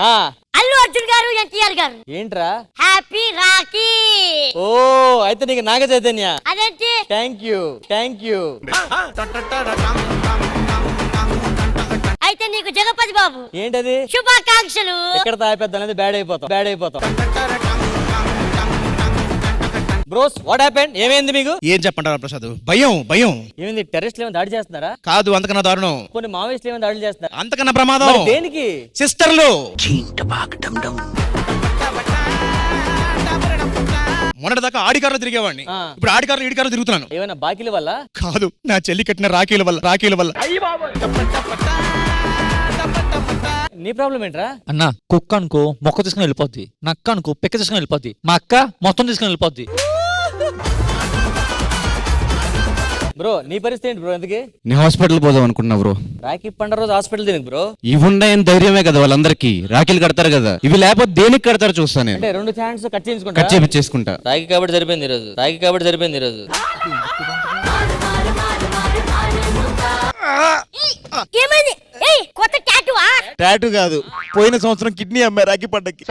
అల్లు అర్జున్ గారు ఎన్టీఆర్ గారు. ఏంట్రా? హ్యాపీ రాఖీ. ఓ అయితే నీకు నాగ చైతన్య. అదేంటి? Thank you. అయితే నీకు జగపతి బాబు. ఏంటది? శుభాకాంక్షలు. ఎక్కడ తాపేద్దాం, బ్యాడ్ అయిపోతాం. Bros what happened? ఏమైంది మీకు? ఏం చెప్పంటారా ప్రసాద్? భయం ఏమైంది? టెర్రరిస్టులు ఏమైనా దాడి చేస్తున్నారా? కాదు, అంతకన్నా దారుణం. కొన్ని మావోయిస్టులు ఏమైనా దాడులు చేస్తున్నారా? అంతకన్నా ప్రమాదం. దేనికి? సిస్టర్లు. మొన్నటిదాకా ఆడి కార్లో తిరిగేవాడిని, ఇప్పుడు ఆడి కార్లో ఈడి కార్లో తిరుగుతున్నాను. ఏమైనా బాకీల వల్ల? కాదు, నా చెల్లి కట్టిన రాఖీల వల్ల. నీ ప్రాబ్లం ఏంట్రా? అన్న కుక్క అనుకో మొక్క తీసుకుని వెళ్ళిపోద్ది, నక్క అనుకో పిక్క తీసుకుని వెళ్ళిపోద్ది, మా అక్క మొత్తం తీసుకుని వెళ్ళిపోద్ది. బ్రో నీ పరిస్థితి ఏంటి బ్రో? ఎందుకు నీ హాస్పిటల్ పోదాం అనుకున్నా బ్రో. రాఖీ పండుగ రోజు హాస్పిటల్ తిరిగి బ్రో. ఇవి ఉన్నాయని ధైర్యమే కదా వాళ్ళందరికీ. రాఖీలు కడతారు కదా, ఇవి లేకపోతే దేనికి కడతారు చూస్తా నేను. అంటే 2 హ్యాండ్స్ కట్ చేయించుకుంటా. రాఖీ కాబట్టి సరిపోయింది ఈరోజు. ఏమైంది? ఏయ్ కొత్త టాటూవా? టాటూ కాదు, పోయిన సంవత్సరం కిడ్నీ అమ్మాయి రాఖీ పండగకి.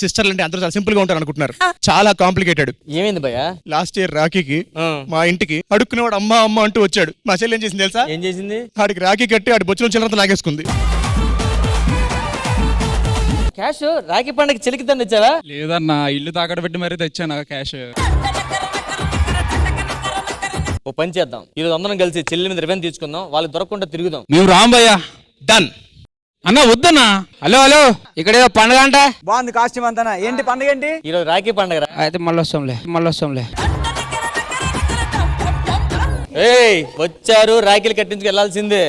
సిస్టర్లు అంటే అందరూ చాలా సింపుల్ గా ఉంటారు అనుకుంటున్నారు, చాలా కాంప్లికేటెడ్. ఏమైంది భయ్య? లాస్ట్ ఇయర్ రాఖీకి మా ఇంటికి అడుక్కునేవాడు అమ్మ అంటూ వచ్చాడు. మా చెల్లి ఏం చేసింది తెలుసా? ఏం చేసింది? ఆడికి రాఖీ కట్టి ఆడి బొచ్చులో చిల్లరంతా లాగేసుకుంది. క్యాష్ రాఖీ పండుగ చెలికి తండ్రి ఇచ్చావా? లేదన్నా, ఇల్లు తాకట్టు పెట్టి మరీ తెచ్చాను క్యాష్. ఓ పని చేద్దాం, ఈరోజు అందరం కలిసి చెల్లి మీద రివెంజ్ తీసుకుందాం, వాళ్ళకి దొరకకుండా తిరుగుదాం. మేము రాంబయ్యా. డన్ అన్నా వద్దన్నా. హలో ఇక్కడ ఏదో పండుగ అంట. బాగుంది కాస్ట్యూమ్ అంతా. ఏంటి పండుగ ఏంటి? ఈరోజు రాఖీ పండుగ. అయితే మళ్ళీ వస్తాంలే. ఏయ్ వచ్చారు, రాఖీలు కట్టించుకు వెళ్లాల్సిందే.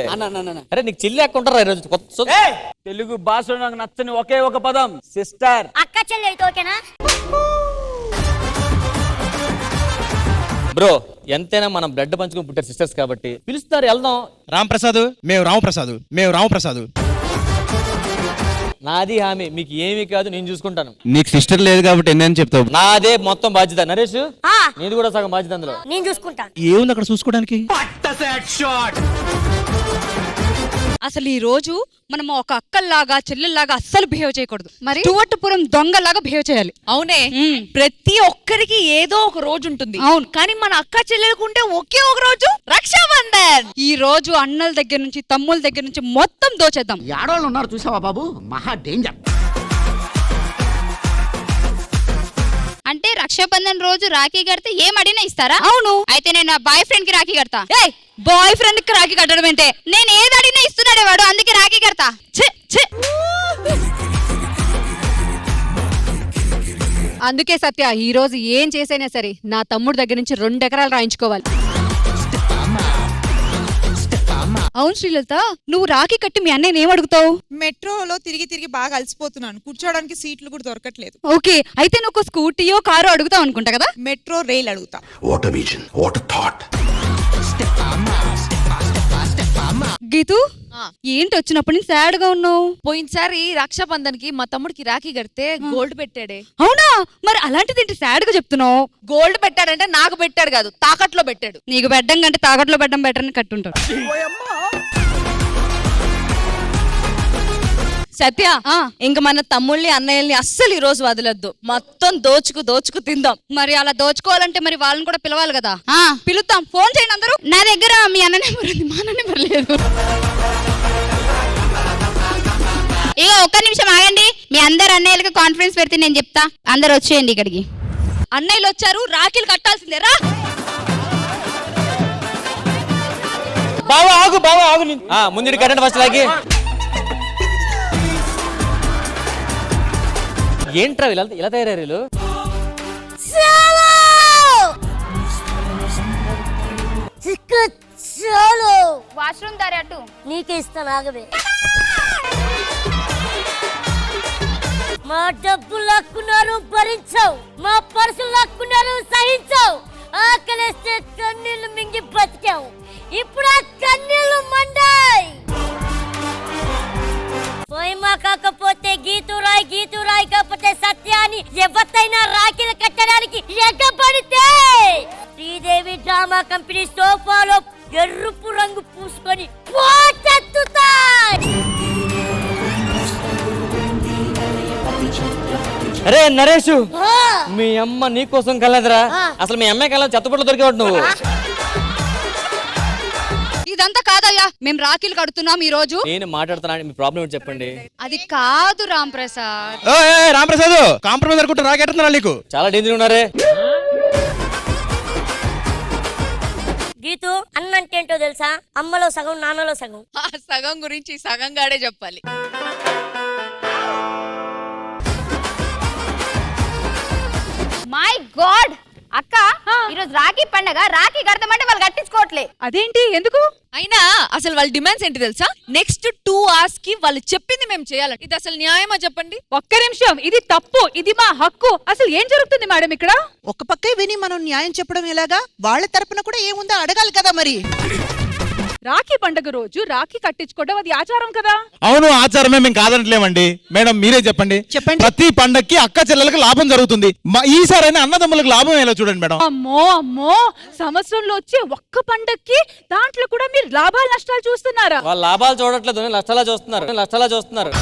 అరే నీకు చెల్లి అక్కుంటారా ఈరోజు? కొత్త తెలుగు భాషలో నాకు నచ్చని ఒకే ఒక పదం సిస్టర్. అక్క చెల్లి అయితే ఓకేనా? బ్రో ఎంతైనా మనం బ్లడ్ పంచుకుని పుట్టారు సిస్టర్స్ కాబట్టి పిలుస్తారు, వెళ్దాం. రాంప్రసాద్, మేము రామప్రసాద్. నాది హామీ, మీకు ఏమీ కాదు, నేను చూసుకుంటాను. నీకు సిస్టర్ లేదు కాబట్టి ఎన్ని చెప్తావు? నాదే మొత్తం బాధ్యత. నరేష్ నీది కూడా సగం బాధ్యత అందులో. నేను చూసుకుంటాను. ఏముంది అక్కడ చూసుకోవడానికి? అసలు ఈ రోజు మనం ఒక అక్కల్లాగా చెల్లెల్లాగా అస్సలు బిహేవ్ చేయకూడదు. మరి టువట్టుపురం దొంగలాగా బిహేవ్ చేయాలి. అవునే, ప్రతి ఒక్కరికి ఏదో ఒక రోజు ఉంటుంది. అవును, కానీ మన అక్క చెల్లెలకుంటే ఒకే ఒక రోజు రక్షాబంధన్. ఈ రోజు అన్నల దగ్గర నుంచి తమ్ముల దగ్గర నుంచి మొత్తం దోచేద్దాం. ఆడవాళ్ళు ఉన్నారు చూసావా బాబు, మహా డేంజర్. అంటే రక్షాబంధన్ రోజు రాఖీ కడితే ఏం అడిగినా ఇస్తారా? అవును. అయితే నేను నా బాయ్ ఫ్రెండ్ కి రాఖీ కడతా. బాయ్ ఫ్రెండ్ కి రాఖీ కట్టడం అంటే నేను ఏది అడిగినా ఇస్తున్నాడే వాడు, అందుకే రాఖీ కడతా. అందుకే సత్య ఈ రోజు ఏం చేసైనా సరే నా తమ్ముడు దగ్గర నుంచి 2 ఎకరాలు రాయించుకోవాలి. అవును శ్రీలత, నువ్వు రాఖీ కట్టి మీ అన్నయ్యని ఏం అడుగుతావు? మెట్రోలో తిరిగి బాగా అలసిపోతున్నాను, కూర్చోడానికి సీట్లు కూడా దొరకట్లేదు. ఓకే, అయితే నువ్వు స్కూటీయో కారో అడుగుతావు అనుకుంటా కదా. మెట్రో రైల్ అడుగుతా. గీతు, ఏంటి వచ్చినప్పటి నుంచి సాడ్ గా ఉన్నావు? పోయినసారి రక్షాబంధన్ కి మా తమ్ముడికి రాఖీ కడితే గోల్డ్ పెట్టాడే. అవునా? మరి అలాంటిది ఏంటి సాడ్ గా చెప్తున్నావు? గోల్డ్ పెట్టాడంటే నాకు పెట్టాడు కాదు, తాకట్లో పెట్టాడు. నీకు బెడ్డం కంటే తాకట్లో బెడ్డం బెటర్ అని కట్టుంటాడు. సత్య, ఇంక మన తమ్ముళ్ళని అన్నయ్యల్ని అస్సలు ఈ రోజు వదలొద్దు. మొత్తం దోచుకు తిందాం. మరి అలా దోచుకోవాలంటే మరి వాళ్ళని కూడా పిలవాలి కదా. పిలుద్దాం, ఫోన్ చేయండి అందరూ. నా దగ్గర మీ అన్న నెంబర్ ఉంది, మా అన్న నెంబర్ లేదు. ఇగో ఒక్క నిమిషం ఆగండి, మీ అందరు అన్నయ్యలకు కాన్ఫరెన్స్ పెడితే నేను చెప్తా. అందరు వచ్చేయండి ఇక్కడికి. అన్నయ్యలు వచ్చారు, రాఖీలు కట్టాల్సిందే. రా బావా ఆగు. ముందు కరెంట్ ఫస్ట్ లాగి. ఏంట్రా ఇలా తయారయ్యారు? వాష్రూమ్ దారి అటు నీకే ఇస్తాను, ఆగవే. మా డబ్బు లాక్కున్నారు, భరించావు. మా పర్సులు లాక్కున్నారు, సహించావు. ఆకలిస్తే కన్నీళ్లు మింగి బతికావు. ఇప్పుడు ఆ కన్నీళ్లు మండాయి. పోయిమా కాకపోతే గీతురాయ్ కాకపోతే సత్యాన్ని ఎవరైనా రాఖీలు కట్టడానికి ఎగబడితే శ్రీదేవి డ్రామా కంపెనీ సోఫాలో ఎరుపు రంగు పూసుకొని పోటెత్తుతాయి. అరే నరేష్, మీ అమ్మ నీ కోసం కలదురా. అసలు మీ అమ్మాయి కల చెత్తపట్లు దొరికేవాడు నువ్వు. ఇదంతా కాదయ్యా, మేము రాఖీలు కడుతున్నాం ఈ రోజు. నేను మాట్లాడుతున్నా, మీ ప్రాబ్లం ఏంటి చెప్పండి. అది కాదు రామ్ ప్రసాద్. రామప్రసాద్ కాంప్రమైజ్ అనుకుంటా రాకెట్టున్నా నీకు. చాలా డేంజర్ ఉన్నారే. గీతు అన్న అంటే ఏంటో తెలుసా? అమ్మలో సగం నాన్నలో సగం. ఆ సగం గురించి సగం గాడే చెప్పాలి. మై గాడ్ అక్క, ఈరోజు రాఖీ పండగ. రాఖీ కడతామంటే వాళ్ళు కట్టించుకోవట్లే. అదేంటి ఎందుకు? అయినా అసలు వాళ్ళ డిమాండ్స్ ఏంటి తెలుసా? నెక్స్ట్ 2 hours కి వాళ్ళు చెప్పింది మేము చేయాలి. ఇది అసలు న్యాయమా చెప్పండి? ఒక్క నిమిషం, ఇది తప్పు, ఇది మా హక్కు. అసలు ఏం జరుగుతుంది మేడం ఇక్కడ? ఒక పక్కే విని మనం న్యాయం చెప్పడం ఎలాగా? వాళ్ళ తరపున కూడా ఏముందో అడగాలి కదా మరి. రాఖీ పండుగ రోజు రాఖీ కట్టించుకోవడం అది ఆచారం కదా. అవును, ఆచారమే, మేము కాదనట్లేమండి. మేడం మీరే చెప్పండి. చెప్పండి. ప్రతి పండక్కి అక్క చెల్లెలకు లాభం జరుగుతుంది. ఈసారైనా అన్నదమ్ములకు లాభం ఎలా చూడండి మేడం. అమ్మో అమ్మో, సంవత్సరంలో వచ్చే ఒక్క పండక్కి దాంట్లో కూడా మీరు లాభాలు నష్టాలు చూస్తున్నారా? వాళ్ళ లాభాలు చూడట్లేదు, నష్టాలా చూస్తున్నారు.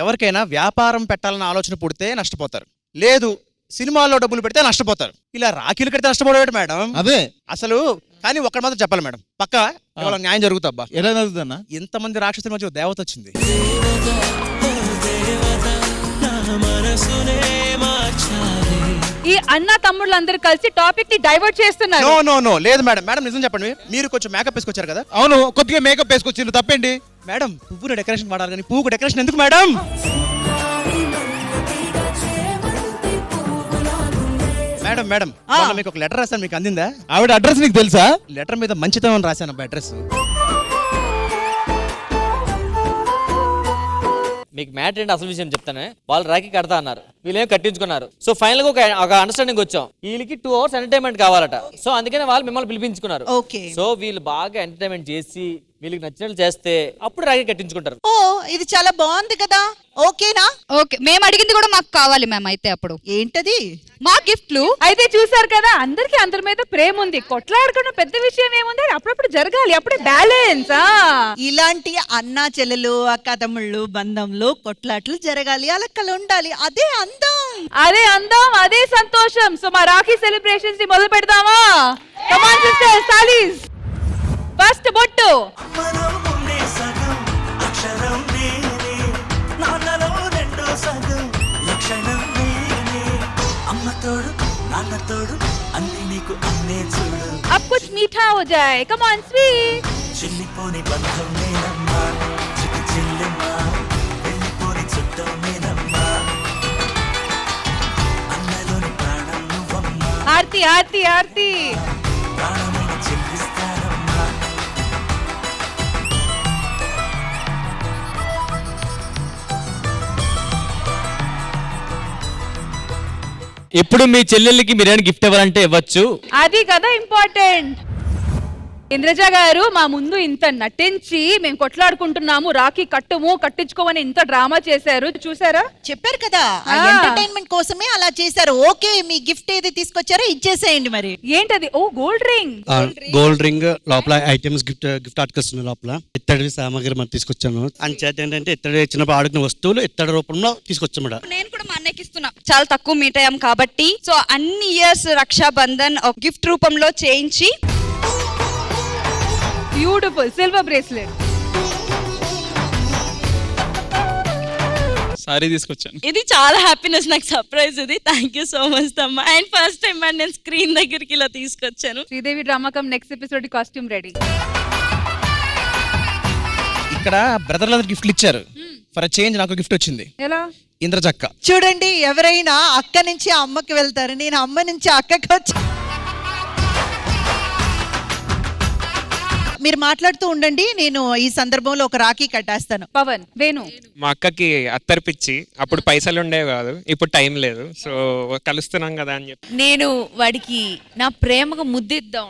ఎవరికైనా వ్యాపారం పెట్టాలన్న ఆలోచన పుడితే నష్టపోతారు, లేదు సినిమాల్లో డబ్బులు పెడితే నష్టపోతారు. ఇలా రాఖీలు కడితే నష్టపోవడం మేడం. అదే అసలు. కానీ ఒక్కటి మాత్రం చెప్పాలి మేడం, పక్క న్యాయం జరుగుతా. ఎలా జరుగుతుందన్నా? ఇంతమంది రాక్షసుల మధ్య దేవత వచ్చింది. ఈ అన్న తమ్ముళ్ళు అందరూ కలిసి టాపిక్ ని డైవర్ట్ చేస్తున్నారు. నో లేదు మేడం. మేడం నిజం చెప్పండి, మీరు కొంచెం మేకప్ వేసుకొచ్చారు కదా. అవును, కొద్దిగా మేకప్ వేసుకొచ్చారు, తప్పేంటి మేడం? పువ్వుల డెకరేషన్ వాడాలి కానీ పువ్వుకు డెకరేషన్ ఎందుకు మేడం? మేడం మేడం మీకు ఒక లెటర్ రాశాను, మీకు అందిందా? ఆవిడ అడ్రస్ నీకు తెలుసా? లెటర్ మీద మంచితనం అని రాశాను అబ్బా అడ్రస్. మీకు మ్యాటర్ ఏంటి అసలు విషయం చెప్తానే. వాళ్ళు రాఖీ కడతా అన్నారు, వీళ్ళేం కట్టించుకున్నారు. సో ఫైనల్ గా ఒక అండర్స్టాండింగ్ వచ్చాం. వీళ్ళకి 2 hours ఎంటర్టైన్మెంట్ కావాలట. సో అందుకనే వాళ్ళు మిమ్మల్ని పిలిపించుకున్నారు. సో వీళ్ళు బాగా ఎంటర్టైన్మెంట్ చేసి వీళ్ళకి నచ్చినట్లు చేస్తే అప్పుడు రాఖీ కట్టించుకుంటారు. ఓ, ఇది చాలా బాగుంది కదా. ఓకేనా? ఓకే, మేము అడిగింది కూడా మాకు కావాలి మ్యామ్. అయితే అప్పుడు ఏంటది? మా గిఫ్ట్లు. అయితే చూసారు కదా, అందరికి అందరి మీద ప్రేమ ఉంది. కొట్లాడుకున్న పెద్ద విషయం ఏముంది? అప్పుడప్పుడు జరగాలి, అప్పుడే బ్యాలెన్స్. ఇలాంటి అన్నా చెల్లెలు అక్క తమ్ముళ్ళు బంధంలో కొట్లాట్లు జరగాలి, అలక్కలు ఉండాలి. అదే అందం, అదే సంతోషం. సో మా రాఖీ సెలబ్రేషన్స్ ని మొదలు పెడదామా? కమాన్ సిస్టర్స్, సాలీస్. ఫస్ట్ బొట్టు. अब कुछ मीठा हो जाए. Come on, sweet. आरती आरती आरती. ఇప్పుడు మీ చెల్లెళ్ళకి మీరేమైనా గిఫ్ట్ ఇవ్వాలంటే ఇవ్వచ్చు. అది కదా ఇంపార్టెంట్. ఇంద్రజ గారు మా ముందు ఇంత నటించి మేము కొట్లాడుకుంటున్నాము, రాఖీ కట్టించుకోమని ఇంత డ్రామా చేశారు, చూసారా? చెప్పారు కదా, ఎంటర్టైన్మెంట్ కోసమే అలా చేశారు. ఓకే, మీ గిఫ్ట్ ఏది తీసుకొచ్చారో ఇచ్చేసేయండి మరి. ఏంటది? ఓ గోల్డ్ రింగ్. గోల్డ్ రింగ్ లోపల ఐటమ్స్ గిఫ్ట్ ఆర్టికల్స్ లోపల ఇత్తడి సామాగ్రి మనం తీసుకొచ్చాను. అంచేత ఏంటంటే ఇత్తడి చిన్నప్పుడు ఆడుకున్న వస్తువులు ఇత్తడి రూపంలో తీసుకొచ్చాం మేడం. నేను కూడా మా అన్నయ్యకి ఇస్తున్నా, చాలా తక్కువ మీట్ అయ్యాం కాబట్టి. సో అన్ని ఇయర్స్ రక్షాబంధన్ ఒక గిఫ్ట్ రూపంలో చేయించి బ్యూటిఫుల్ సిల్వర్ బ్రేస్లెట్. సారీ తీసుకొచ్చాను. ఇది చాలా హ్యాపీనెస్, నాకు సర్ప్రైజ్ ఇది. థ్యాంక్ యూ సో మచ్ తమ్మ. అండ్ ఫస్ట్ టైం నేను స్క్రీన్ దగ్గరికి ఇలా తీసుకొచ్చాను. శ్రీదేవి డ్రామా కమ్ నెక్స్ట్ ఎపిసోడ్ కాస్ట్యూమ్ రెడీ. ఇక్కడ బ్రదర్లందరూ గిఫ్ట్లు ఇచ్చారు. ఫర్ చేంజ్ నాకు గిఫ్ట్ వచ్చింది. ఎలా? ఇంద్రజక్క. చూడండి, ఎవరైనా అక్క నుంచి అమ్మకి వెళ్తారు, నేను అమ్మ నుంచి అక్కకి వచ్చా. మీరు మాట్లాడుతూ ఉండండి, నేను ఈ సందర్భంలో ఒక రాఖీ కట్టేస్తాను. పవన్, వేణు. మా అక్కకి అత్తరిపిచ్చి అప్పుడు పైసలు ఉండేవి కాదు, ఇప్పుడు టైం లేదు, సో కలుస్తున్నాం కదా అని చెప్పి నేను వాడికి నా ప్రేమగా ముద్దిద్దాం.